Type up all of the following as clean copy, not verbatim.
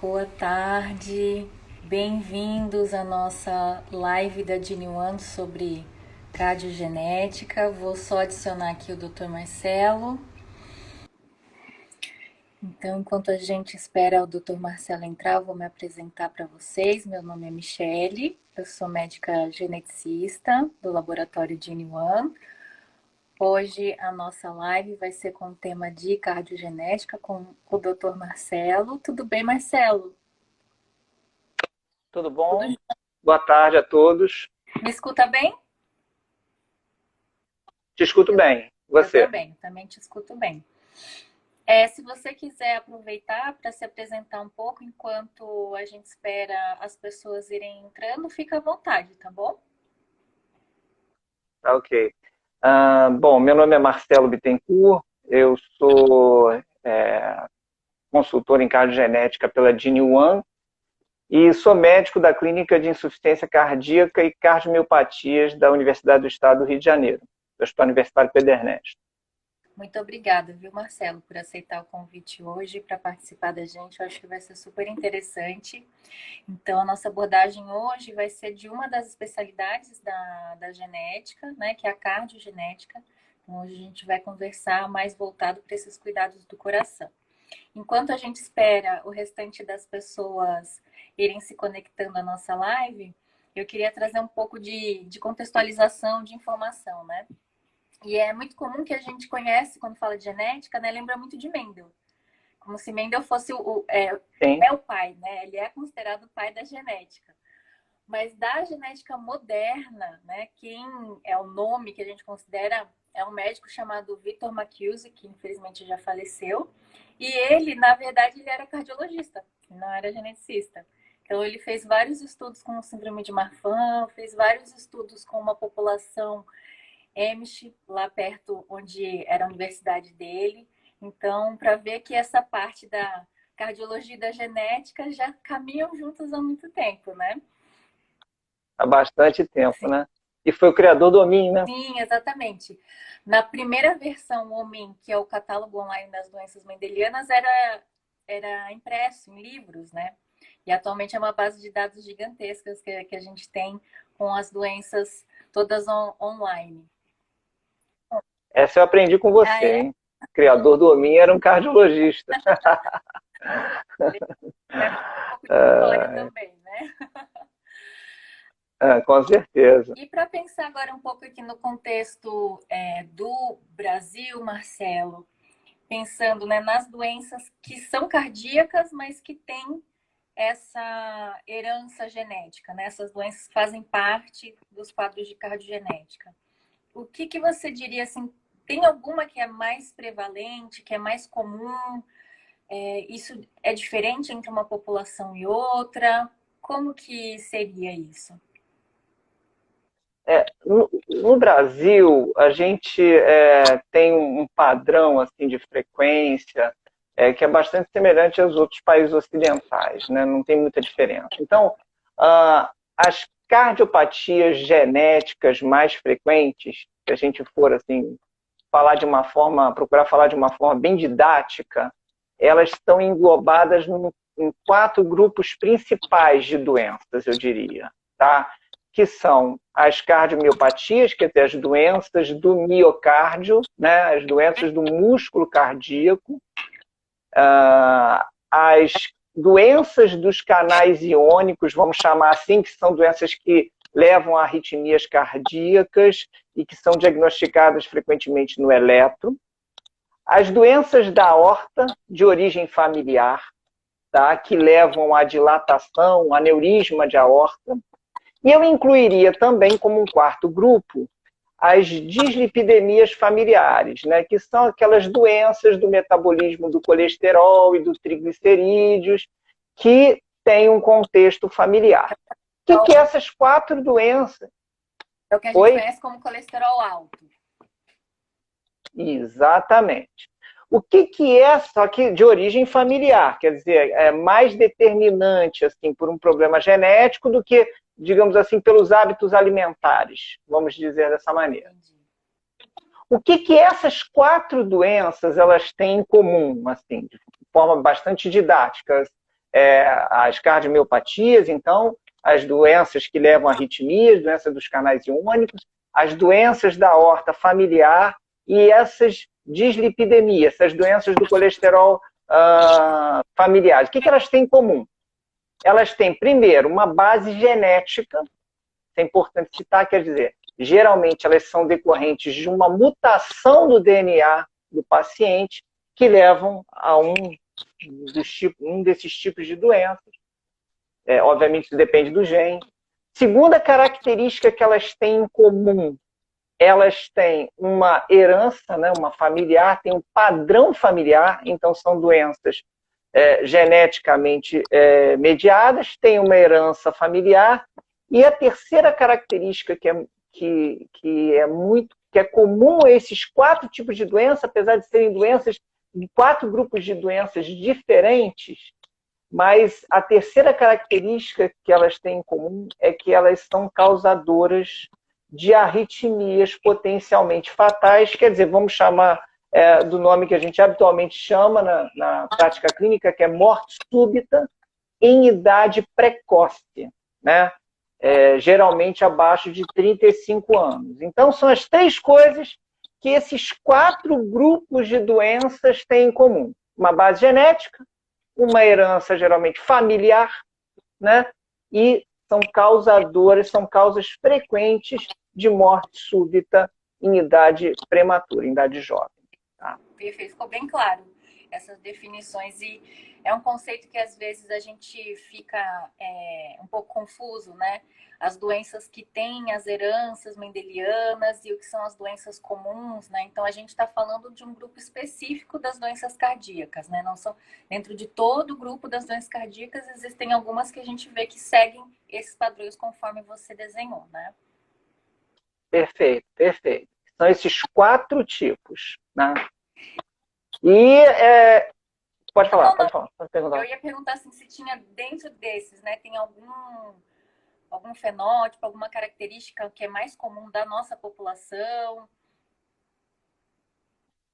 boa tarde. Bem-vindos à nossa live da Gene sobre cardiogenética. Vou só adicionar aqui o Dr. Marcelo. Então, enquanto a gente espera o Dr. Marcelo entrar, eu vou me apresentar para vocês. Meu nome é Michele, eu sou médica geneticista do laboratório Gene. Hoje a nossa live vai ser com o tema de cardiogenética com o Dr. Marcelo. Tudo bem, Marcelo? Tudo bom? Boa tarde a todos. Me escuta bem? Te escuto bem. Eu Você? também te escuto bem. Se você quiser aproveitar para se apresentar um pouco enquanto a gente espera as pessoas irem entrando, fica à vontade, tá bom? Tá ok. Bom, meu nome é Marcelo Bittencourt, eu sou consultor em cardiogenética pela Gene e sou médico da Clínica de Insuficiência Cardíaca e Cardiomiopatias da Universidade do Estado do Rio de Janeiro, do Hospital Universitário Pedro Ernesto. Muito obrigada, viu, Marcelo, por aceitar o convite hoje para participar da gente. Eu acho que vai ser super interessante. Então, a nossa abordagem hoje vai ser de uma das especialidades da genética, né, que é a cardiogenética. Então, hoje a gente vai conversar mais voltado para esses cuidados do coração. Enquanto a gente espera o restante das pessoas irem se conectando à nossa live, eu queria trazer um pouco de contextualização, de informação, né? E é muito comum que a gente conhece, quando fala de genética, né, lembra muito de Mendel. Como se Mendel fosse Sim. o pai, né? Ele é considerado o pai da genética. Mas da genética moderna, né, quem é o nome que a gente considera é um médico chamado Victor Marcuse, que infelizmente já faleceu. E ele, na verdade, ele era cardiologista, não era geneticista. Então, ele fez vários estudos com síndrome de Marfan, fez vários estudos com uma população Amish, lá perto onde era a universidade dele. Então, para ver que essa parte da cardiologia e da genética já caminham juntas há muito tempo, né? Há bastante tempo, Sim, né? E foi o criador do Homin, né? sim, exatamente. Na primeira versão, o HOMIN, que é o catálogo online das doenças mendelianas, era impresso em livros, né? E atualmente é uma base de dados gigantescas que a gente tem com as doenças todas online. Essa eu aprendi com Ah, você, é? hein? O criador do Homin era um cardiologista. Deve ter um pouco de história também, né? Com certeza. E para pensar agora um pouco aqui no contexto do Brasil, Marcelo, pensando, né, nas doenças que são cardíacas, mas que têm essa herança genética, né? Essas doenças fazem parte dos quadros de cardiogenética. O que você diria assim? Tem alguma que é mais prevalente, que é mais comum? Isso é diferente entre uma população e outra? Como que seria isso? No Brasil, a gente tem um padrão assim de frequência que é bastante semelhante aos outros países ocidentais, né? Não tem muita diferença. Então, as cardiopatias genéticas mais frequentes, se a gente for assim falar de uma forma, procurar falar de uma forma bem didática, elas estão englobadas em quatro grupos principais de doenças, eu diria, tá? Que são as cardiomiopatias, quer dizer, as doenças do miocárdio, né? As doenças do músculo cardíaco, as doenças dos canais iônicos, vamos chamar assim, que são doenças que levam a arritmias cardíacas e que são diagnosticadas frequentemente no eletro, as doenças da aorta de origem familiar, tá? Que levam à dilatação, aneurisma de aorta, e eu incluiria também como um quarto grupo as dislipidemias familiares, né, que são aquelas doenças do metabolismo do colesterol e dos triglicerídeos que têm um contexto familiar. O que essas quatro doenças? É o que a gente Oi? conhece como colesterol alto. Exatamente. O que é, só que de origem familiar, quer dizer, é mais determinante assim por um problema genético do que, digamos assim, pelos hábitos alimentares, vamos dizer dessa maneira. Entendi. O que essas quatro doenças elas têm em comum, assim, de forma bastante didática? as cardiomiopatias, então, as doenças que levam a arritmias, doenças dos canais iônicos, as doenças da aorta familiar e essas dislipidemias, essas doenças do colesterol familiar. O que elas têm em comum? Elas têm, primeiro, uma base genética, é importante citar, quer dizer, geralmente elas são decorrentes de uma mutação do DNA do paciente que levam a um desses tipos de doenças. Obviamente, isso depende do gene. Segunda característica que elas têm em comum, elas têm uma herança, né, uma familiar, tem um padrão familiar, então são doenças geneticamente mediadas, têm uma herança familiar. E a terceira característica que é comum a esses 4 tipos de doença, apesar de serem doenças de 4 grupos de doenças diferentes, mas a terceira característica que elas têm em comum é que elas são causadoras de arritmias potencialmente fatais, quer dizer, vamos chamar do nome que a gente habitualmente chama na prática clínica, que é morte súbita em idade precoce, né? Geralmente abaixo de 35 anos. Então, são as 3 coisas que esses 4 grupos de doenças têm em comum. Uma base genética, uma herança geralmente familiar, né? E são causas frequentes de morte súbita em idade prematura, em idade jovem. Tá? Perfeito, ficou bem claro essas definições. E é um conceito que às vezes a gente fica um pouco confuso, né? As doenças que têm as heranças mendelianas e o que são as doenças comuns, né? Então a gente está falando de um grupo específico das doenças cardíacas, né? Não são dentro de todo o grupo das doenças cardíacas, existem algumas que a gente vê que seguem esses padrões conforme você desenhou, né? Perfeito, perfeito. São esses 4 tipos, né? E pode falar, pode falar. Pode perguntar. Eu ia perguntar assim, se tinha dentro desses, né? Tem algum fenótipo, alguma característica que é mais comum da nossa população?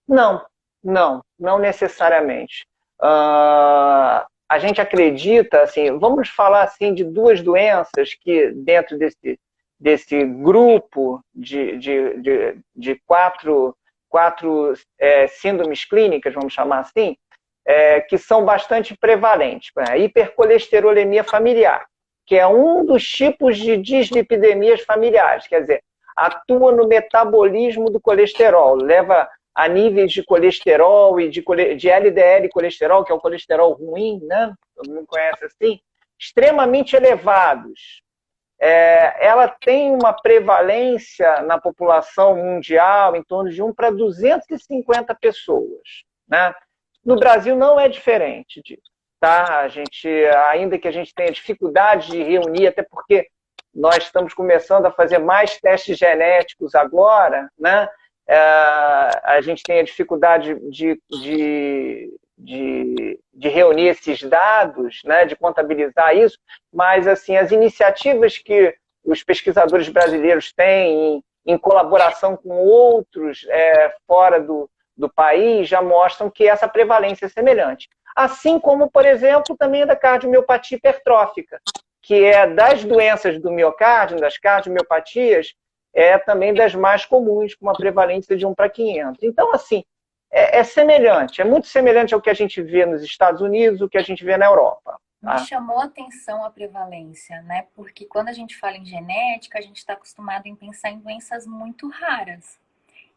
Não necessariamente. A gente acredita, assim, vamos falar assim de 2 doenças que dentro desse grupo de 4 síndromes clínicas, vamos chamar assim, que são bastante prevalentes. A hipercolesterolemia familiar, que é um dos tipos de dislipidemias familiares, quer dizer, atua no metabolismo do colesterol, leva a níveis de colesterol e de LDL colesterol, que é o colesterol ruim, né? Todo mundo conhece assim, extremamente elevados. Ela tem uma prevalência na população mundial em torno de 1 para 250 pessoas, né? No Brasil não é diferente disso. Tá? Ainda que a gente tenha dificuldade de reunir, até porque nós estamos começando a fazer mais testes genéticos agora, né? A gente tem a dificuldade de reunir esses dados, né? De contabilizar isso, mas assim, as iniciativas que os pesquisadores brasileiros têm em colaboração com outros fora do país já mostram que essa prevalência é semelhante. Assim como, por exemplo, também a da cardiomiopatia hipertrófica, que é das doenças do miocárdio, das cardiomiopatias, também das mais comuns, com uma prevalência de 1 para 500. Então, assim, semelhante, é muito semelhante ao que a gente vê nos Estados Unidos, o que a gente vê na Europa. Tá? Me chamou a atenção a prevalência, né? Porque quando a gente fala em genética, a gente está acostumado em pensar em doenças muito raras.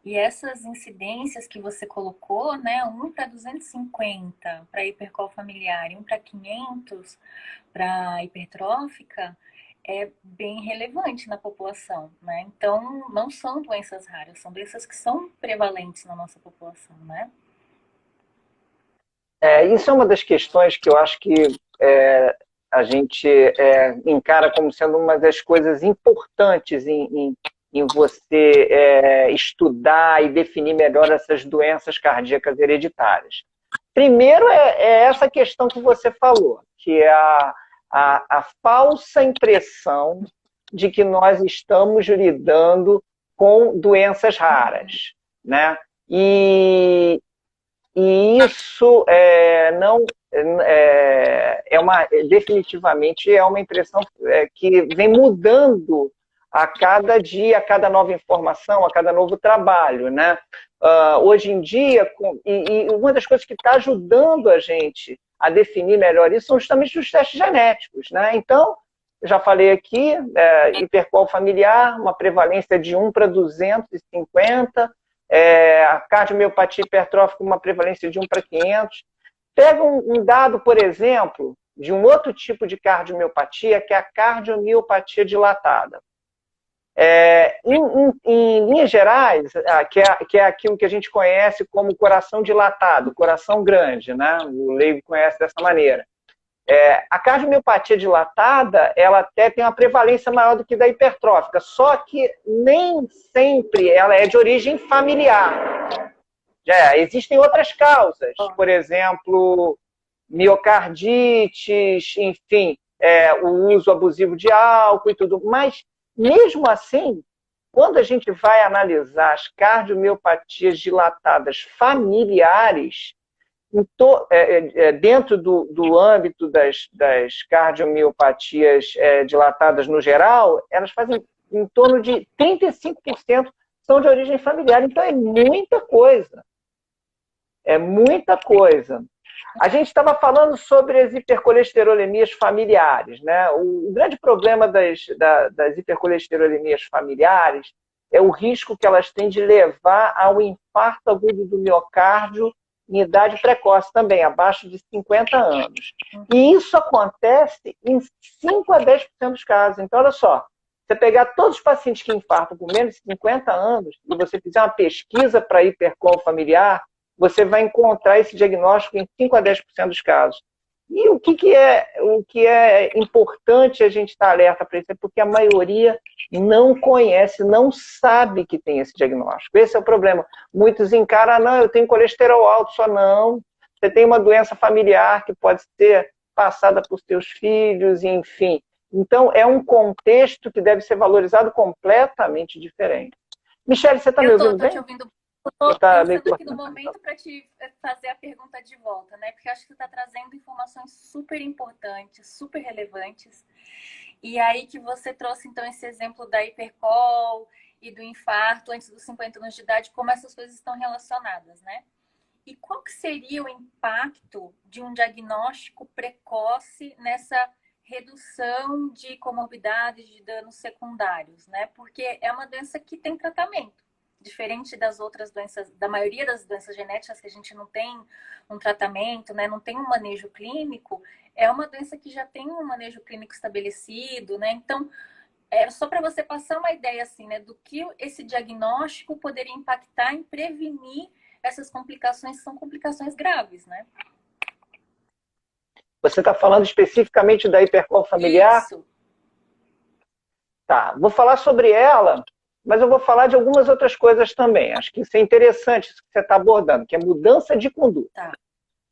E essas incidências que você colocou, né, 1 para 250 para hipercol familiar e 1 para 500 para hipertrófica, é bem relevante na população, né? Então, não são doenças raras, são doenças que são prevalentes na nossa população, né? Isso é uma das questões que eu acho que a gente encara como sendo uma das coisas importantes em você estudar e definir melhor essas doenças cardíacas hereditárias. Primeiro essa questão que você falou, que é a falsa impressão de que nós estamos lidando com doenças raras, né? E isso definitivamente é uma impressão que vem mudando a cada dia, a cada nova informação, a cada novo trabalho, né? Hoje em dia, e uma das coisas que está ajudando a gente a definir melhor isso são justamente os testes genéticos, né? Então, eu já falei aqui, hipercol familiar, uma prevalência de 1 para 250, a cardiomiopatia hipertrófica, uma prevalência de 1 para 500. Pega um dado, por exemplo, de um outro tipo de cardiomiopatia, que é a cardiomiopatia dilatada. Em linhas gerais, que é aquilo que a gente conhece como coração dilatado, coração grande, né? O leigo conhece dessa maneira. A cardiomiopatia dilatada, ela até tem uma prevalência maior do que da hipertrófica, só que nem sempre ela é de origem familiar. Existem outras causas, por exemplo, miocardites, enfim, o uso abusivo de álcool e tudo, mas mesmo assim, quando a gente vai analisar as cardiomiopatias dilatadas familiares, dentro do âmbito das cardiomiopatias dilatadas no geral, elas fazem em torno de 35% são de origem familiar. Então é muita coisa. É muita coisa. A gente estava falando sobre as hipercolesterolemias familiares, né? O grande problema das hipercolesterolemias familiares é o risco que elas têm de levar ao infarto agudo do miocárdio em idade precoce também, abaixo de 50 anos. E isso acontece em 5 a 10% dos casos. Então, olha só, você pegar todos os pacientes que infartam com menos de 50 anos e você fizer uma pesquisa para hipercol familiar, você vai encontrar esse diagnóstico em 5 a 10% dos casos. E o que é importante a gente estar alerta para isso? É porque a maioria não conhece, não sabe que tem esse diagnóstico. Esse é o problema. Muitos encaram, não, eu tenho colesterol alto, só não. Você tem uma doença familiar que pode ser passada por seus filhos, enfim. Então, é um contexto que deve ser valorizado completamente diferente. Michele, você está me ouvindo bem? Te ouvindo. Estou pensando aqui no momento para te fazer a pergunta de volta, né? Porque eu acho que você está trazendo informações super importantes, super relevantes. E aí que você trouxe, então, esse exemplo da hipercol e do infarto antes dos 50 anos de idade, como essas coisas estão relacionadas, né? E qual que seria o impacto de um diagnóstico precoce nessa redução de comorbidades, de danos secundários, né? Porque é uma doença que tem tratamento. Diferente das outras doenças, da maioria das doenças genéticas que a gente não tem um tratamento, né, não tem um manejo clínico, é uma doença que já tem um manejo clínico estabelecido, né? Então, só para você passar uma ideia assim, né, do que esse diagnóstico poderia impactar em prevenir essas complicações, que são complicações graves, né? Você está falando especificamente da hipercol familiar? Isso. Tá, vou falar sobre ela, mas eu vou falar de algumas outras coisas também. Acho que isso é interessante, isso que você está abordando, que é mudança de conduta. Tá.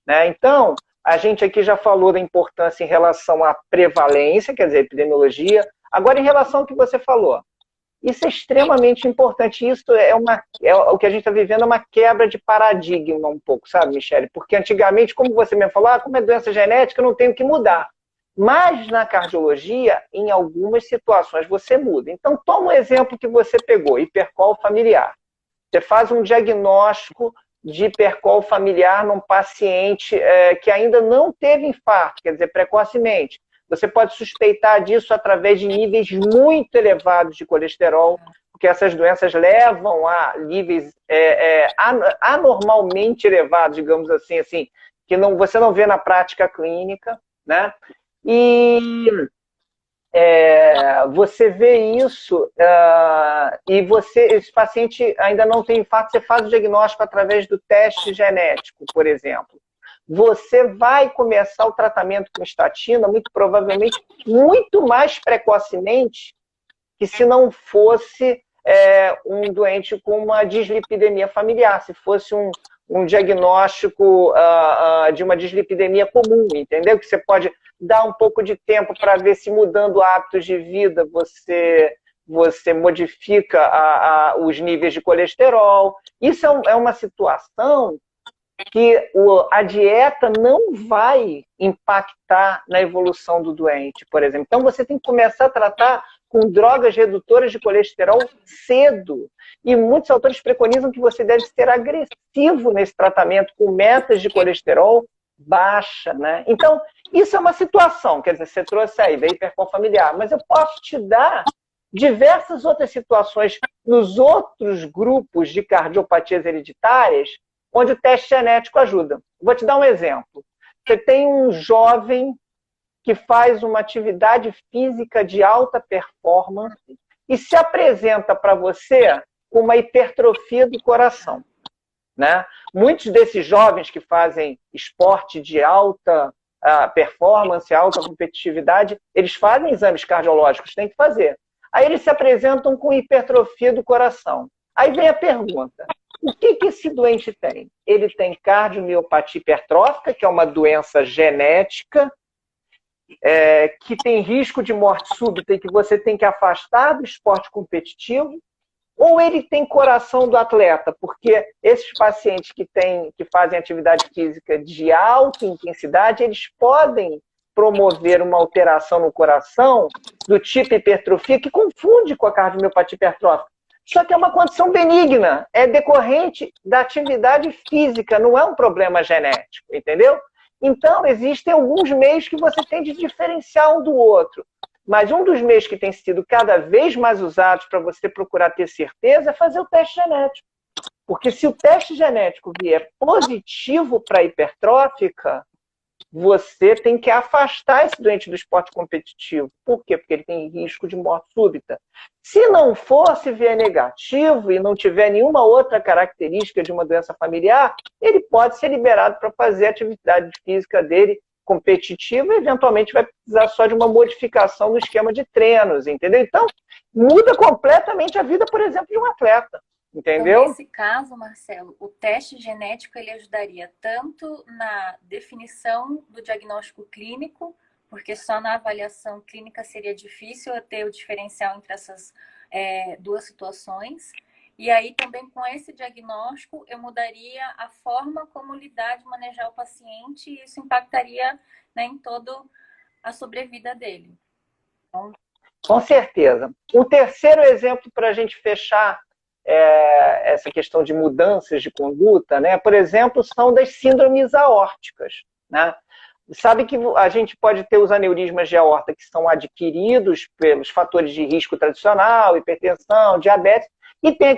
Né? Então, a gente aqui já falou da importância em relação à prevalência, quer dizer, epidemiologia. Agora, em relação ao que você falou, isso é extremamente importante. Isso o que a gente está vivendo é uma quebra de paradigma um pouco, sabe, Michele? Porque antigamente, como você me falou, como é doença genética, eu não tenho que mudar. Mas na cardiologia, em algumas situações, você muda. Então, toma um exemplo que você pegou, hipercol familiar. Você faz um diagnóstico de hipercol familiar num paciente que ainda não teve infarto, quer dizer, precocemente. Você pode suspeitar disso através de níveis muito elevados de colesterol, porque essas doenças levam a níveis anormalmente elevados, digamos assim, que você não vê na prática clínica, né? E você vê isso e esse paciente ainda não tem infarto, você faz o diagnóstico através do teste genético, por exemplo. Você vai começar o tratamento com estatina, muito provavelmente, muito mais precocemente que se não fosse um doente com uma dislipidemia familiar, se fosse um diagnóstico de uma dislipidemia comum, entendeu? Que você pode dar um pouco de tempo para ver se mudando hábitos de vida você modifica os níveis de colesterol. Isso é uma situação que a dieta não vai impactar na evolução do doente, por exemplo. Então, você tem que começar a tratar com drogas redutoras de colesterol cedo. E muitos autores preconizam que você deve ser agressivo nesse tratamento, com metas de colesterol baixa, né? Então, isso é uma situação, quer dizer, você trouxe aí da hipercon familiar, mas eu posso te dar diversas outras situações nos outros grupos de cardiopatias hereditárias, onde o teste genético ajuda. Vou te dar um exemplo. Você tem um jovem que faz uma atividade física de alta performance e se apresenta para você com uma hipertrofia do coração, né? Muitos desses jovens que fazem esporte de alta performance, alta competitividade, eles fazem exames cardiológicos, tem que fazer. Aí eles se apresentam com hipertrofia do coração. Aí vem a pergunta, o que esse doente tem? Ele tem cardiomiopatia hipertrófica, que é uma doença genética, que tem risco de morte súbita e que você tem que afastar do esporte competitivo, ou ele tem coração do atleta, porque esses pacientes que fazem atividade física de alta intensidade, eles podem promover uma alteração no coração do tipo hipertrofia, que confunde com a cardiomiopatia hipertrófica. Só que é uma condição benigna, é decorrente da atividade física, não é um problema genético, entendeu? Então, existem alguns meios que você tem de diferenciar um do outro. Mas um dos meios que tem sido cada vez mais usados para você procurar ter certeza é fazer o teste genético. Porque se o teste genético vier positivo para hipertrófica, você tem que afastar esse doente do esporte competitivo. Por quê? Porque ele tem risco de morte súbita. Se não for, se vier negativo e não tiver nenhuma outra característica de uma doença familiar, ele pode ser liberado para fazer a atividade física dele competitiva e eventualmente vai precisar só de uma modificação no esquema de treinos, entendeu? Então, muda completamente a vida, por exemplo, de um atleta. Entendeu? Então, nesse caso, Marcelo, o teste genético ele ajudaria tanto na definição do diagnóstico clínico, porque só na avaliação clínica seria difícil eu ter o diferencial entre essas duas situações. E aí também com esse diagnóstico eu mudaria a forma como lidar de manejar o paciente e isso impactaria, né, em toda a sobrevida dele. Então... Com certeza. Um terceiro exemplo para a gente fechar essa questão de mudanças de conduta, né? Por exemplo, são das síndromes aórticas, né? Sabe que a gente pode ter os aneurismas de aorta que são adquiridos pelos fatores de risco tradicional, hipertensão, diabetes, e tem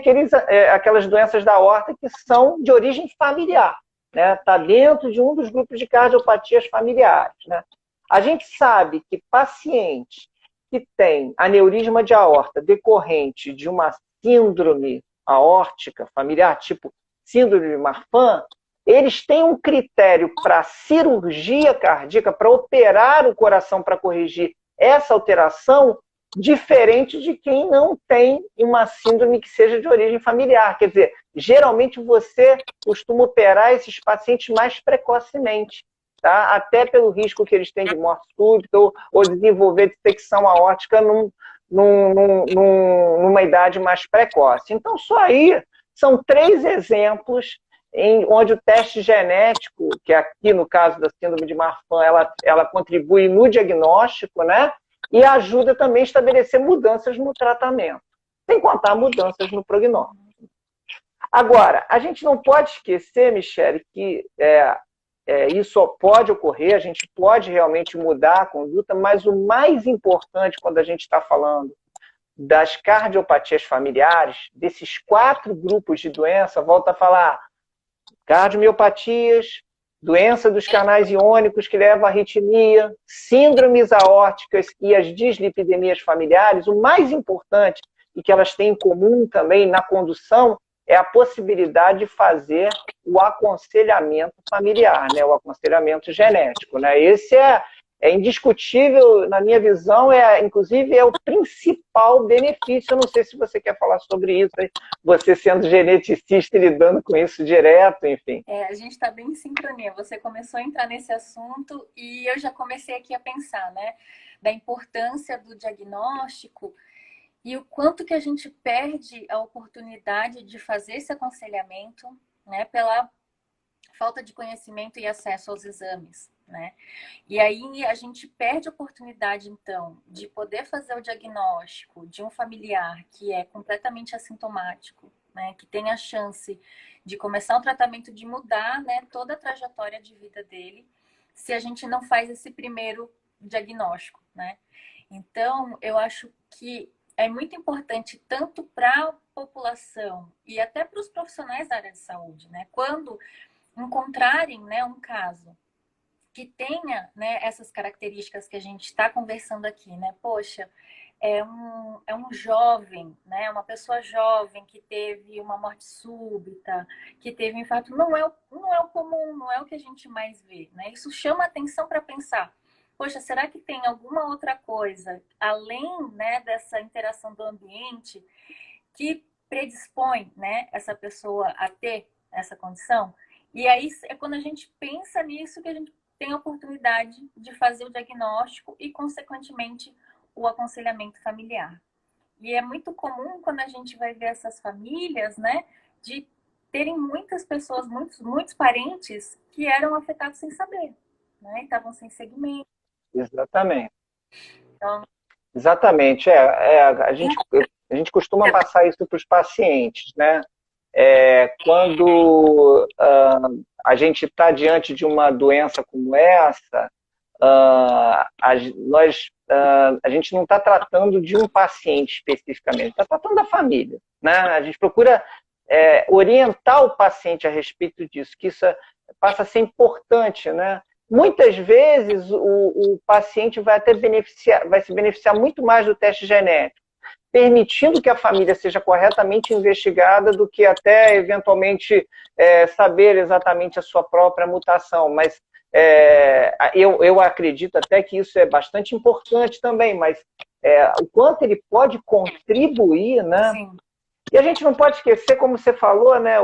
aquelas doenças da aorta que são de origem familiar, né? Está dentro de um dos grupos de cardiopatias familiares, né? A gente sabe que pacientes que têm aneurisma de aorta decorrente de uma síndrome aórtica familiar, tipo síndrome de Marfan, eles têm um critério para cirurgia cardíaca, para operar o coração para corrigir essa alteração, diferente de quem não tem uma síndrome que seja de origem familiar. Quer dizer, geralmente você costuma operar esses pacientes mais precocemente, tá? Até pelo risco que eles têm de morte súbita ou desenvolver dissecção aórtica numa idade mais precoce. Então, só aí são 3 exemplos onde o teste genético, que aqui no caso da síndrome de Marfan, ela contribui no diagnóstico, né? E ajuda também a estabelecer mudanças no tratamento, sem contar mudanças no prognóstico. Agora, a gente não pode esquecer, Michele, que isso pode ocorrer, a gente pode realmente mudar a conduta, mas o mais importante quando a gente está falando das cardiopatias familiares, desses 4 grupos de doença, volta a falar, cardiomiopatias, doença dos canais iônicos que leva à arritmia, síndromes aórticas e as dislipidemias familiares, o mais importante e que elas têm em comum também na condução é a possibilidade de fazer o aconselhamento familiar, né? O aconselhamento genético, né? Esse é indiscutível, na minha visão, inclusive é o principal benefício. Eu não sei se você quer falar sobre isso, você sendo geneticista e lidando com isso direto, enfim. A gente está bem em sincronia. Você começou a entrar nesse assunto e eu já comecei aqui a pensar, né? Da importância do diagnóstico e o quanto que a gente perde a oportunidade de fazer esse aconselhamento, né? Pela falta de conhecimento e acesso aos exames, né? E aí a gente perde a oportunidade, então, de poder fazer o diagnóstico de um familiar que é completamente assintomático, né? Que tem a chance de começar o tratamento, de mudar, né, toda a trajetória de vida dele, se a gente não faz esse primeiro diagnóstico, né? Então, eu acho que é muito importante tanto para a população e até para os profissionais da área de saúde, né? Quando encontrarem, né, um caso que tenha, né, essas características que a gente está conversando aqui, né? Poxa, é um jovem, né? Uma pessoa jovem que teve uma morte súbita, que teve um infarto. Não é o comum, não é o que a gente mais vê, né? Isso chama atenção para pensar. Poxa, será que tem alguma outra coisa, além, né, dessa interação do ambiente, que predispõe, né, essa pessoa a ter essa condição? E aí é quando a gente pensa nisso que a gente tem a oportunidade de fazer o diagnóstico e, consequentemente, o aconselhamento familiar. E é muito comum quando a gente vai ver essas famílias, né, de terem muitas pessoas, muitos parentes que eram afetados sem saber, né, estavam sem segmento. Exatamente. Então, Exatamente. A gente costuma passar isso para os pacientes, né? Quando a gente está diante de uma doença como essa, a gente não está tratando de um paciente especificamente, está tratando da família, né? A gente procura orientar o paciente a respeito disso, que isso passa a ser importante, né? Muitas vezes o paciente vai se beneficiar muito mais do teste genético, permitindo que a família seja corretamente investigada do que até eventualmente saber exatamente a sua própria mutação. Mas eu acredito até que isso é bastante importante também, mas o quanto ele pode contribuir, né? sim, E a gente não pode esquecer, como você falou, né,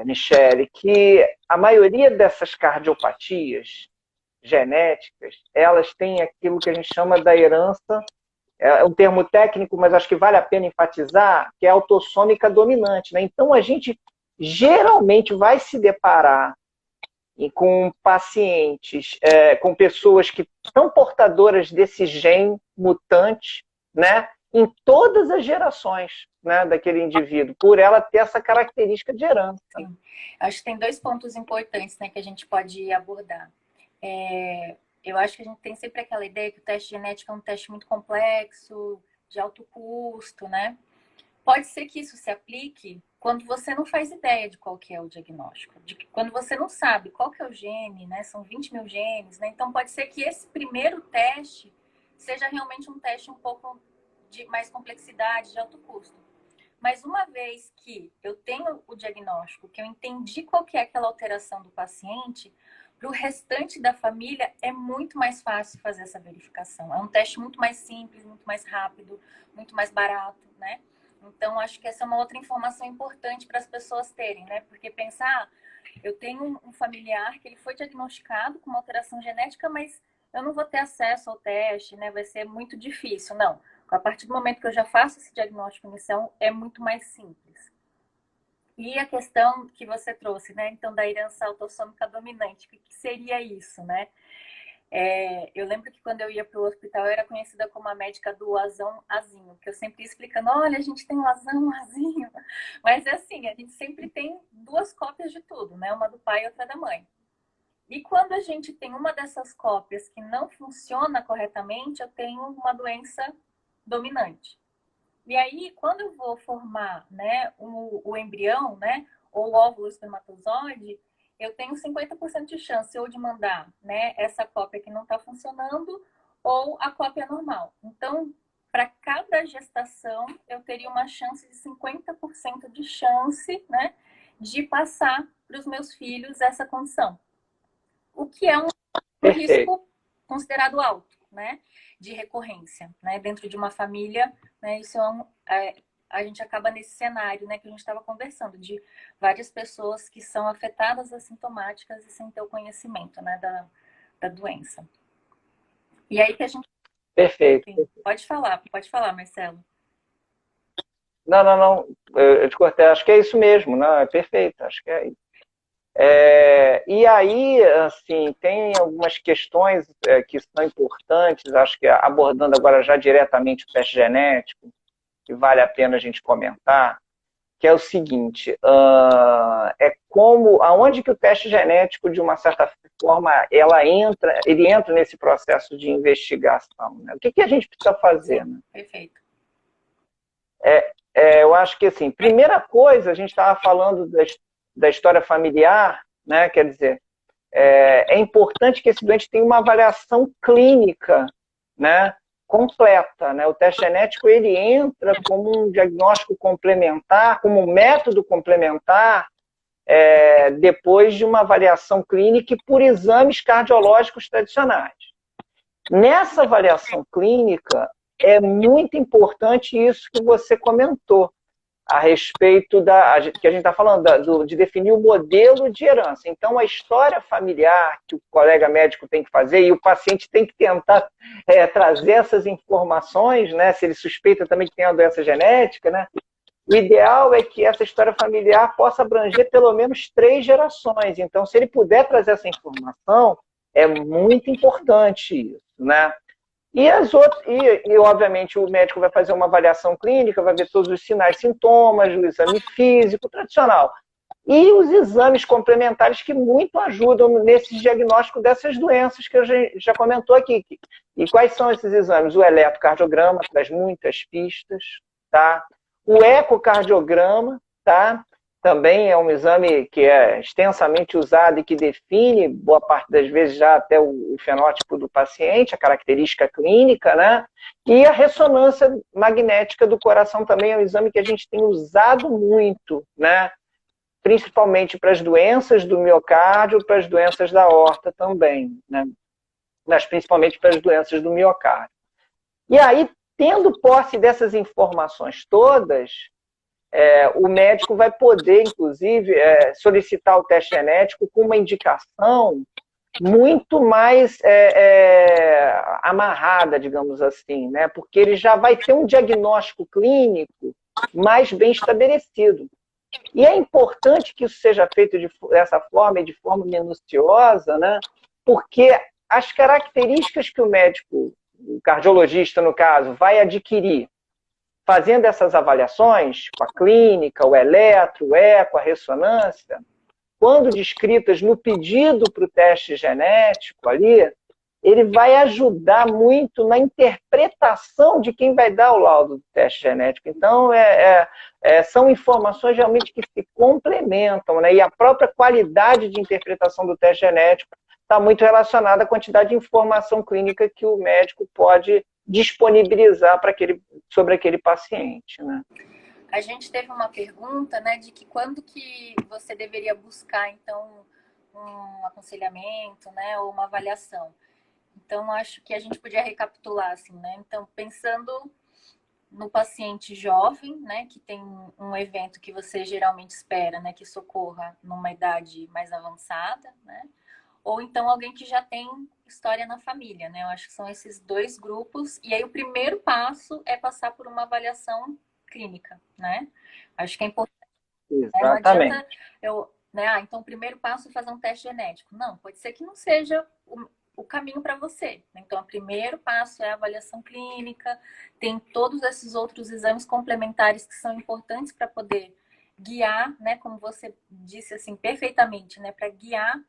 Michele, que a maioria dessas cardiopatias genéticas, elas têm aquilo que a gente chama da herança, é um termo técnico, mas acho que vale a pena enfatizar, que é a autossômica dominante, né? Então, a gente geralmente vai se deparar com pacientes, com pessoas que são portadoras desse gene mutante, né? Em todas as gerações, né, daquele indivíduo, por ela ter essa característica de herança. sim. Acho que tem dois pontos importantes, né, que a gente pode abordar. Eu acho que a gente tem sempre aquela ideia que o teste genético é um teste muito complexo, de alto custo, né? Pode ser que isso se aplique quando você não faz ideia de qual que é o diagnóstico, quando você não sabe qual que é o gene, né? São 20 mil genes, né? Então pode ser que esse primeiro teste seja realmente um teste um pouco de mais complexidade, de alto custo. Mas uma vez que eu tenho o diagnóstico, que eu entendi qual que é aquela alteração do paciente, para o restante da família é muito mais fácil fazer essa verificação. É um teste muito mais simples, muito mais rápido, muito mais barato, né? Então, acho que essa é uma outra informação importante para as pessoas terem, né? Porque pensar, eu tenho um familiar que ele foi diagnosticado com uma alteração genética, mas eu não vou ter acesso ao teste, né? Vai ser muito difícil. Não. A partir do momento que eu já faço esse diagnóstico inicial, é muito mais simples. E a questão que você trouxe, né? Então, da herança autossômica dominante, o que seria isso, né? Eu lembro que quando eu ia para o hospital, eu era conhecida como a médica do azão azinho, que eu sempre ia explicando, olha, a gente tem um azão azinho. Mas é assim, a gente sempre tem duas cópias de tudo, né? Uma do pai e outra da mãe. E quando a gente tem uma dessas cópias que não funciona corretamente, eu tenho uma doença dominante. E aí, quando eu vou formar, né, o embrião, né, ou o óvulo espermatozoide, eu tenho 50% de chance ou de mandar, né, essa cópia que não está funcionando ou a cópia normal. Então, para cada gestação, eu teria uma chance de 50% de chance, né, de passar para os meus filhos essa condição. O que é um Perfeito. risco considerado alto, né, de recorrência, né, dentro de uma família, né, isso a gente acaba nesse cenário, né, que a gente estava conversando, de várias pessoas que são afetadas assintomáticas e sem ter o conhecimento, né, da doença. E aí que a gente... Perfeito. Sim, pode falar, Marcelo. Não, não, não. Eu te cortei. Acho que é isso mesmo. Não, é perfeito. Acho que é isso. E aí, assim, tem algumas questões que são importantes, acho que abordando agora já diretamente o teste genético, que vale a pena a gente comentar, que é o seguinte, aonde que o teste genético, de uma certa forma, ele entra nesse processo de investigação, né? O que que a gente precisa fazer, né? Perfeito. Eu acho que, assim, primeira coisa, a gente estava falando da história familiar, né? Quer dizer, é importante que esse doente tenha uma avaliação clínica, né, completa, né? O teste genético ele entra como um diagnóstico complementar, como um método complementar, depois de uma avaliação clínica e por exames cardiológicos tradicionais. Nessa avaliação clínica, é muito importante isso que você comentou, a respeito que a gente está falando, de definir o modelo de herança. Então, a história familiar que o colega médico tem que fazer, e o paciente tem que tentar trazer essas informações, né, se ele suspeita também que tem uma doença genética, né, o ideal é que essa história familiar possa abranger pelo menos 3 gerações. Então, se ele puder trazer essa informação, é muito importante isso, né? Obviamente, o médico vai fazer uma avaliação clínica, vai ver todos os sinais, sintomas, o exame físico tradicional. E os exames complementares que muito ajudam nesse diagnóstico dessas doenças que eu já comentou aqui. E quais são esses exames? O eletrocardiograma traz muitas pistas, tá? O ecocardiograma, tá? Também é um exame que é extensamente usado e que define, boa parte das vezes, já até o fenótipo do paciente, a característica clínica, né? E a ressonância magnética do coração também é um exame que a gente tem usado muito, né? Principalmente para as doenças do miocárdio, para as doenças da aorta também, né? Mas principalmente para as doenças do miocárdio. E aí, tendo posse dessas informações todas, o médico vai poder, inclusive, solicitar o teste genético com uma indicação muito mais amarrada, digamos assim, né? Porque ele já vai ter um diagnóstico clínico mais bem estabelecido. E é importante que isso seja feito dessa forma e de forma minuciosa, né? Porque as características que o médico, o cardiologista, no caso, vai adquirir fazendo essas avaliações, com a clínica, o eletro, o eco, a ressonância, quando descritas no pedido para o teste genético ali, ele vai ajudar muito na interpretação de quem vai dar o laudo do teste genético. Então, são informações realmente que se complementam, né? E a própria qualidade de interpretação do teste genético está muito relacionada à quantidade de informação clínica que o médico pode disponibilizar sobre aquele paciente, né? A gente teve uma pergunta, né, de que quando que você deveria buscar, então, um aconselhamento, né, ou uma avaliação. Então, acho que a gente podia recapitular, assim, né? Então, pensando no paciente jovem, né, que tem um evento que você geralmente espera, né, que socorra numa idade mais avançada, né? Ou então alguém que já tem história na família, né? Eu acho que são esses 2 grupos. E aí o primeiro passo é passar por uma avaliação clínica, né? Acho que é importante. Não adianta então o primeiro passo é fazer um teste genético. Não, pode ser que não seja o caminho para você. Então, o primeiro passo é a avaliação clínica, tem todos esses outros exames complementares que são importantes para poder guiar, né? Como você disse assim perfeitamente, né? Para guiar,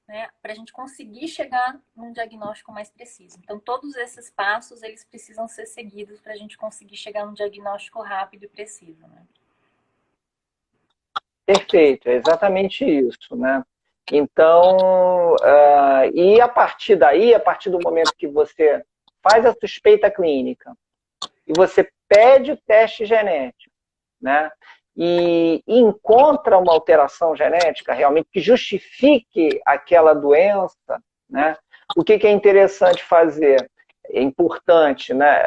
né, para a gente conseguir chegar num diagnóstico mais preciso. Então, todos esses passos, eles precisam ser seguidos para a gente conseguir chegar num diagnóstico rápido e preciso, né? Perfeito, é exatamente isso, né? Então, e a partir daí, a partir do momento que você faz a suspeita clínica e você pede o teste genético, né? E encontra uma alteração genética realmente que justifique aquela doença, né? O que é interessante fazer, é importante, né?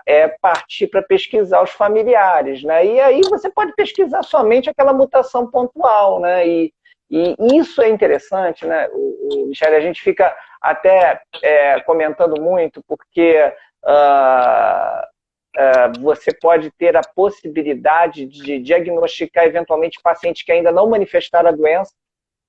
É partir para pesquisar os familiares, né? E aí você pode pesquisar somente aquela mutação pontual, né? E isso é interessante, né? Michele, a gente fica até comentando muito, porque você pode ter a possibilidade de diagnosticar eventualmente pacientes que ainda não manifestaram a doença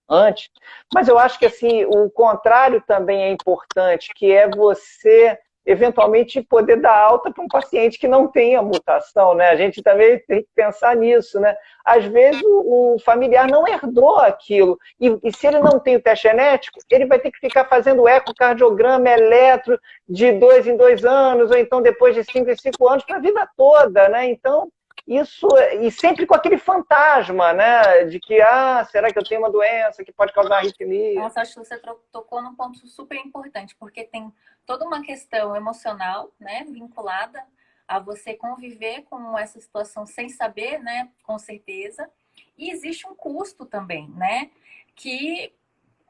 antes. Mas eu acho que assim, o contrário também é importante, que é você eventualmente poder dar alta para um paciente que não tenha mutação, né? A gente também tem que pensar nisso, né? Às vezes o familiar não herdou aquilo, e se ele não tem o teste genético, ele vai ter que ficar fazendo ecocardiograma, eletro, de 2 em 2 anos, ou então depois de 5 em 5 anos, para a vida toda, né? Então, isso, e sempre com aquele fantasma, né? De que, será que eu tenho uma doença que pode causar arritmia? Nossa, acho que você tocou num ponto super importante, porque tem toda uma questão emocional, né, vinculada a você conviver com essa situação sem saber, né, com certeza. E existe um custo também, né, que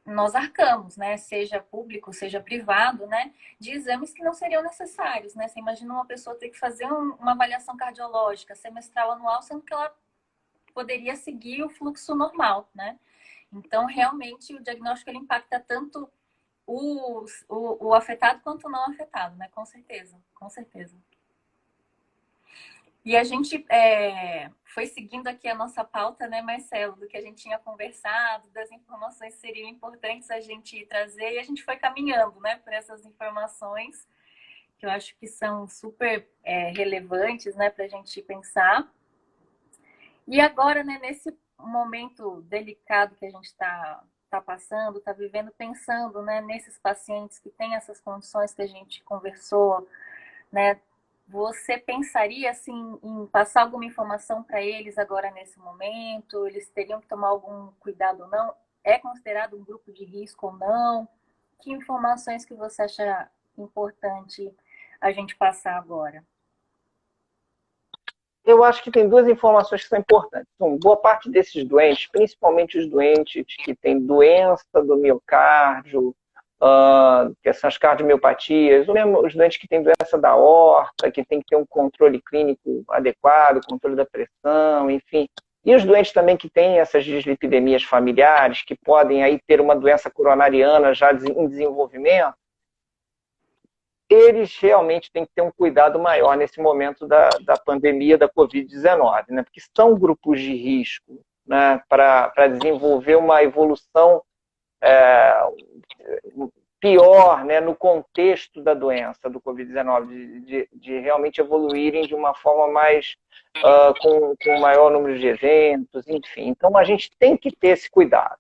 nós arcamos, né, seja público, seja privado, né, de exames que não seriam necessários, né. Você imagina uma pessoa ter que fazer uma avaliação cardiológica semestral, anual, sendo que ela poderia seguir o fluxo normal, né. Então, realmente, o diagnóstico ele impacta tanto o afetado quanto o não afetado, né? Com certeza, com certeza. E a gente foi seguindo aqui a nossa pauta, né, Marcelo, do que a gente tinha conversado, das informações que seriam importantes a gente trazer, e a gente foi caminhando, né, por essas informações, que eu acho que são super relevantes, né, para a gente pensar. E agora, né, nesse momento delicado que a gente está passando, está vivendo, pensando, né, nesses pacientes que têm essas condições que a gente conversou, né, você pensaria assim em passar alguma informação para eles agora nesse momento? Eles teriam que tomar algum cuidado ou não? É considerado um grupo de risco ou não? Que informações que você acha importante a gente passar agora? Eu acho que tem duas informações que são importantes. Então, boa parte desses doentes, principalmente os doentes que têm doença do miocárdio, que são as cardiomiopatias, ou mesmo os doentes que têm doença da aorta, que tem que ter um controle clínico adequado, controle da pressão, enfim. E os doentes também que têm essas dislipidemias familiares, que podem aí ter uma doença coronariana já em desenvolvimento, eles realmente têm que ter um cuidado maior nesse momento da pandemia da Covid-19, né? Porque são grupos de risco, né? Para desenvolver uma evolução pior, né? No contexto da doença do Covid-19, de realmente evoluírem de uma forma mais com maior número de eventos, enfim. Então a gente tem que ter esse cuidado.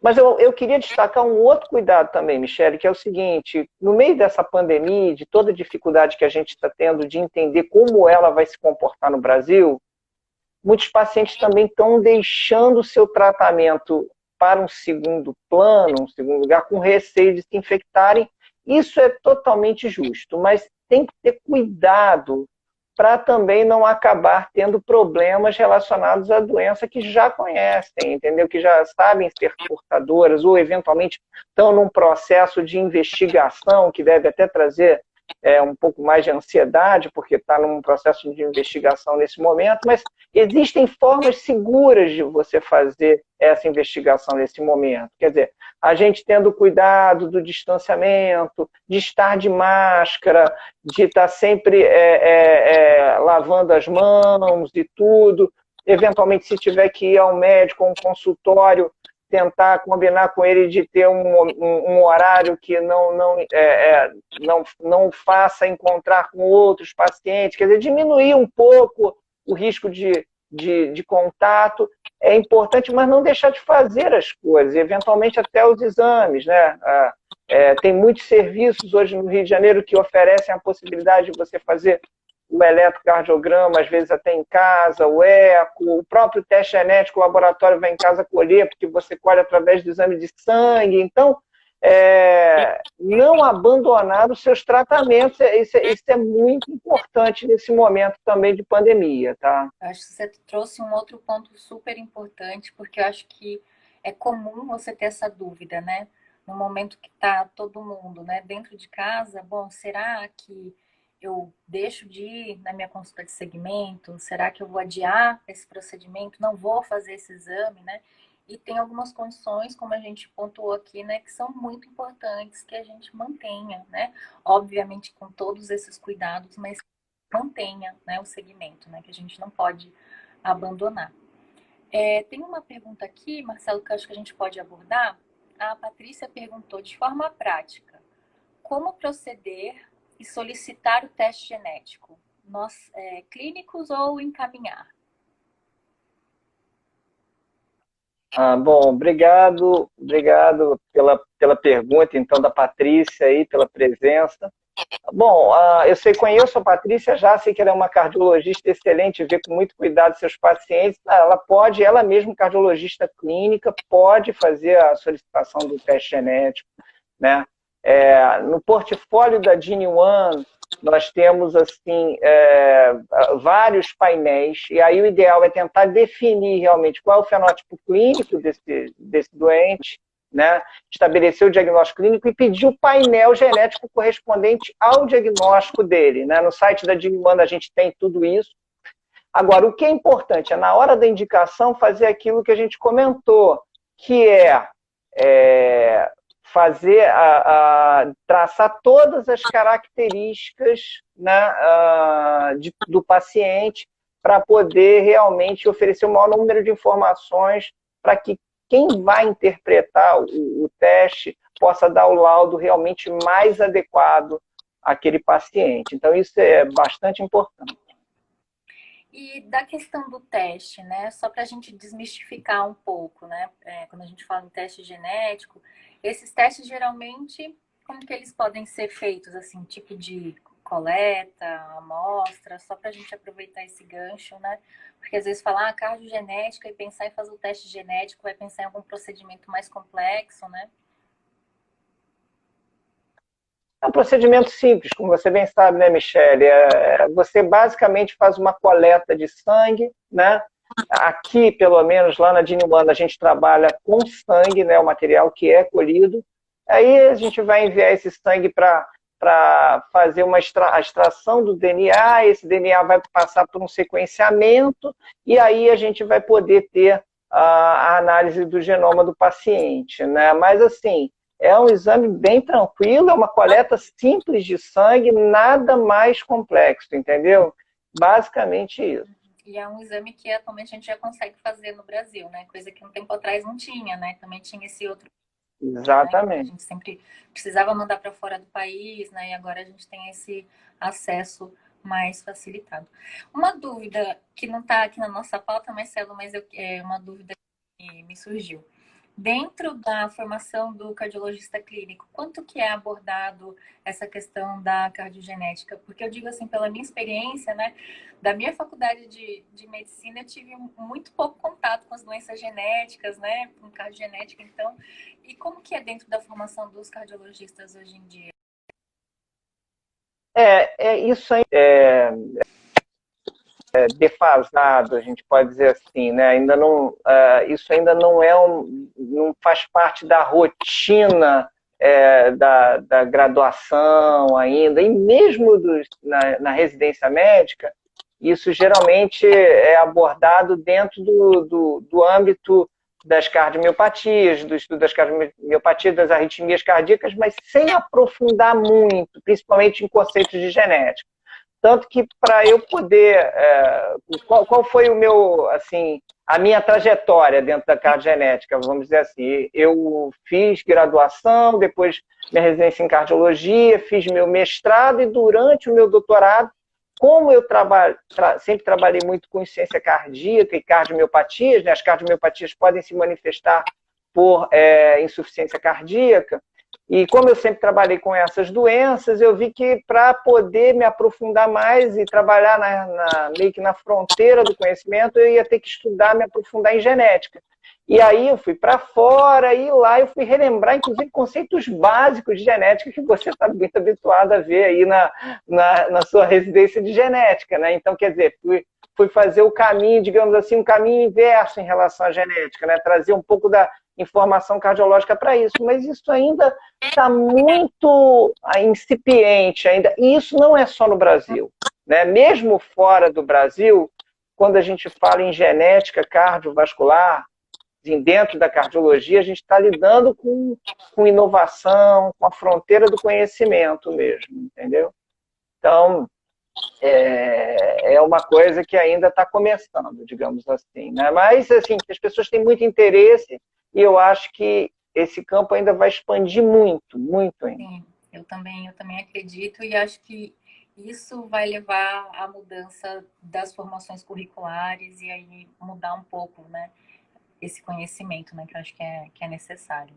Mas eu queria destacar um outro cuidado também, Michele, que é o seguinte: no meio dessa pandemia, de toda a dificuldade que a gente está tendo de entender como ela vai se comportar no Brasil, muitos pacientes também estão deixando o seu tratamento para um segundo plano, um segundo lugar, com receio de se infectarem. Isso é totalmente justo, mas tem que ter cuidado para também não acabar tendo problemas relacionados à doença que já conhecem, entendeu? Que já sabem ser portadoras, ou eventualmente estão num processo de investigação que deve até trazer um pouco mais de ansiedade, porque está num processo de investigação nesse momento, mas existem formas seguras de você fazer essa investigação nesse momento. Quer dizer, a gente tendo cuidado do distanciamento, de estar de máscara, de estar sempre lavando as mãos e tudo. Eventualmente, se tiver que ir ao médico, a um consultório, tentar combinar com ele de ter um horário que não faça encontrar com outros pacientes, quer dizer, diminuir um pouco o risco de contato é importante, mas não deixar de fazer as coisas, eventualmente até os exames, né? Tem muitos serviços hoje no Rio de Janeiro que oferecem a possibilidade de você fazer o eletrocardiograma, às vezes até em casa, o eco, o próprio teste genético, o laboratório vai em casa colher, porque você colhe através do exame de sangue. Então, não abandonar os seus tratamentos, isso é muito importante nesse momento também de pandemia, tá? Acho que você trouxe um outro ponto super importante, porque eu acho que é comum você ter essa dúvida, né? No momento que está todo mundo, né, dentro de casa, bom, será que eu deixo de ir na minha consulta de segmento? Será que eu vou adiar esse procedimento? Não vou fazer esse exame, né? E tem algumas condições, como a gente pontuou aqui, né, que são muito importantes que a gente mantenha, né? Obviamente com todos esses cuidados, mas mantenha, né, o segmento, né, que a gente não pode abandonar. Tem uma pergunta aqui, Marcelo, que eu acho que a gente pode abordar. A Patrícia perguntou de forma prática: como proceder e solicitar o teste genético? Nós, clínicos ou encaminhar? Bom, obrigado pela pergunta, então, da Patrícia aí, pela presença. Bom, conheço a Patrícia já, sei que ela é uma cardiologista excelente, vê com muito cuidado seus pacientes. Ela pode, ela mesma, cardiologista clínica, pode fazer a solicitação do teste genético, né? No portfólio da GeneOne, nós temos assim vários painéis, e aí o ideal é tentar definir realmente qual é o fenótipo clínico desse doente, né? Estabelecer o diagnóstico clínico e pedir o painel genético correspondente ao diagnóstico dele, né? No site da GeneOne a gente tem tudo isso. Agora, o que é importante é, na hora da indicação, fazer aquilo que a gente comentou, que fazer traçar todas as características, né, do paciente para poder realmente oferecer o maior número de informações para que quem vai interpretar o teste possa dar o laudo realmente mais adequado àquele paciente. Então, isso é bastante importante. E da questão do teste, né? Só para a gente desmistificar um pouco, né? Quando a gente fala em teste genético, esses testes geralmente, como que eles podem ser feitos, assim, tipo de coleta, amostra, só para a gente aproveitar esse gancho, né? Porque às vezes falar cardiogenética e pensar em fazer o teste genético vai pensar em algum procedimento mais complexo, né? É um procedimento simples, como você bem sabe, né, Michele? Você basicamente faz uma coleta de sangue, né? Aqui, pelo menos lá na GeneOne, a gente trabalha com sangue, né? O material que é colhido. Aí a gente vai enviar esse sangue para fazer a extração do DNA, esse DNA vai passar por um sequenciamento, e aí a gente vai poder ter a análise do genoma do paciente, né? Mas assim, é um exame bem tranquilo, é uma coleta simples de sangue, nada mais complexo, entendeu? Basicamente isso. E é um exame que atualmente a gente já consegue fazer no Brasil, né? Coisa que um tempo atrás não tinha, né? Também tinha esse outro, né? Que a Exatamente. gente sempre precisava mandar para fora do país, né? E agora a gente tem esse acesso mais facilitado. Uma dúvida que não está aqui na nossa pauta, Marcelo, mas é uma dúvida que me surgiu. Dentro da formação do cardiologista clínico, quanto que é abordado essa questão da cardiogenética? Porque eu digo assim, pela minha experiência, né, da minha faculdade de medicina, eu tive muito pouco contato com as doenças genéticas, né, com cardiogenética, então, e como que é dentro da formação dos cardiologistas hoje em dia? Isso aí defasado, a gente pode dizer assim, né? Ainda não, isso ainda não não faz parte da rotina da graduação ainda, e mesmo na residência médica, isso geralmente é abordado dentro do âmbito das cardiomiopatias, do estudo das cardiomiopatias, das arritmias cardíacas, mas sem aprofundar muito, principalmente em conceitos de genética. Tanto que para eu poder... qual foi o meu, assim, a minha trajetória dentro da cardiogenética, vamos dizer assim? Eu fiz graduação, depois minha residência em cardiologia, fiz meu mestrado e durante o meu doutorado, como eu sempre trabalhei muito com insuficiência cardíaca e cardiomiopatias, né? As cardiomiopatias podem se manifestar por insuficiência cardíaca, e como eu sempre trabalhei com essas doenças, eu vi que para poder me aprofundar mais e trabalhar meio que na fronteira do conhecimento, eu ia ter que estudar, me aprofundar em genética. E aí eu fui para fora e lá eu fui relembrar, inclusive, conceitos básicos de genética que você está muito habituado a ver aí na sua residência de genética, né? Então, quer dizer, fui fazer o caminho, digamos assim, um caminho inverso em relação à genética, né? Trazer um pouco da informação cardiológica para isso, mas isso ainda está muito incipiente ainda, e isso não é só no Brasil, né? Mesmo fora do Brasil, quando a gente fala em genética cardiovascular, dentro da cardiologia, a gente está lidando com inovação, com a fronteira do conhecimento mesmo, entendeu? Então, é uma coisa que ainda está começando, digamos assim, né? Mas, assim, as pessoas têm muito interesse e eu acho que esse campo ainda vai expandir muito, muito ainda. Sim, eu também acredito e acho que isso vai levar à mudança das formações curriculares e aí mudar um pouco, né, esse conhecimento, né, que eu acho que é necessário.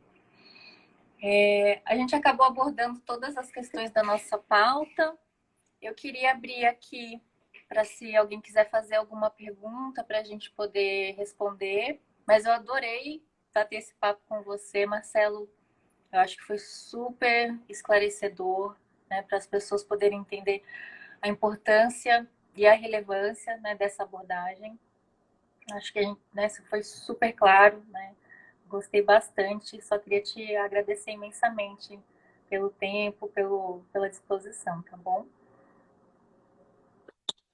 A gente acabou abordando todas as questões da nossa pauta. Eu queria abrir aqui para se alguém quiser fazer alguma pergunta para a gente poder responder, mas eu adorei bater esse papo com você, Marcelo. Eu acho que foi super esclarecedor, né, para as pessoas poderem entender a importância e a relevância, né, dessa abordagem. Acho que a gente, né, foi super claro, né? Gostei bastante. Só queria te agradecer imensamente pelo tempo, pela disposição, tá bom?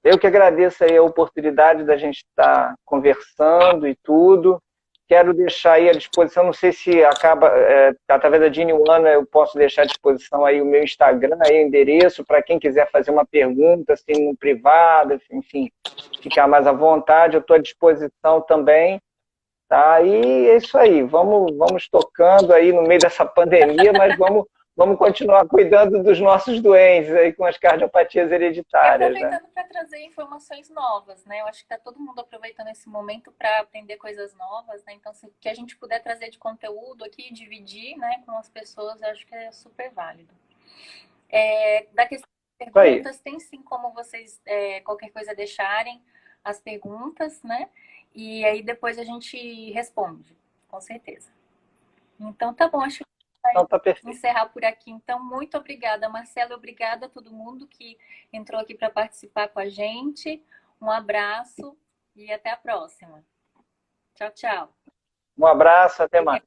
Eu que agradeço aí a oportunidade da gente estar conversando e tudo. Quero deixar aí à disposição, não sei se acaba, através da Dini One, eu posso deixar à disposição aí o meu Instagram, aí o endereço, para quem quiser fazer uma pergunta, assim, no privado, enfim, ficar mais à vontade, eu estou à disposição também, tá? E é isso aí, vamos tocando aí no meio dessa pandemia, mas vamos continuar cuidando dos nossos doentes aí com as cardiopatias E hereditárias, né? aproveitando para trazer informações novas, né? Eu acho que está todo mundo aproveitando esse momento para aprender coisas novas, né? Então, se que a gente puder trazer de conteúdo aqui, dividir, né, com as pessoas, eu acho que é super válido. Da questão de Isso aí. perguntas, tem sim como vocês, qualquer coisa, deixarem as perguntas, né? E aí depois a gente responde, com certeza. Então, tá bom, acho que Então vai tá perfeito. encerrar por aqui. Então, muito obrigada, Marcelo. Obrigada a todo mundo que entrou aqui para participar com a gente. Um abraço e até a próxima. Tchau, tchau. Um abraço, até mais.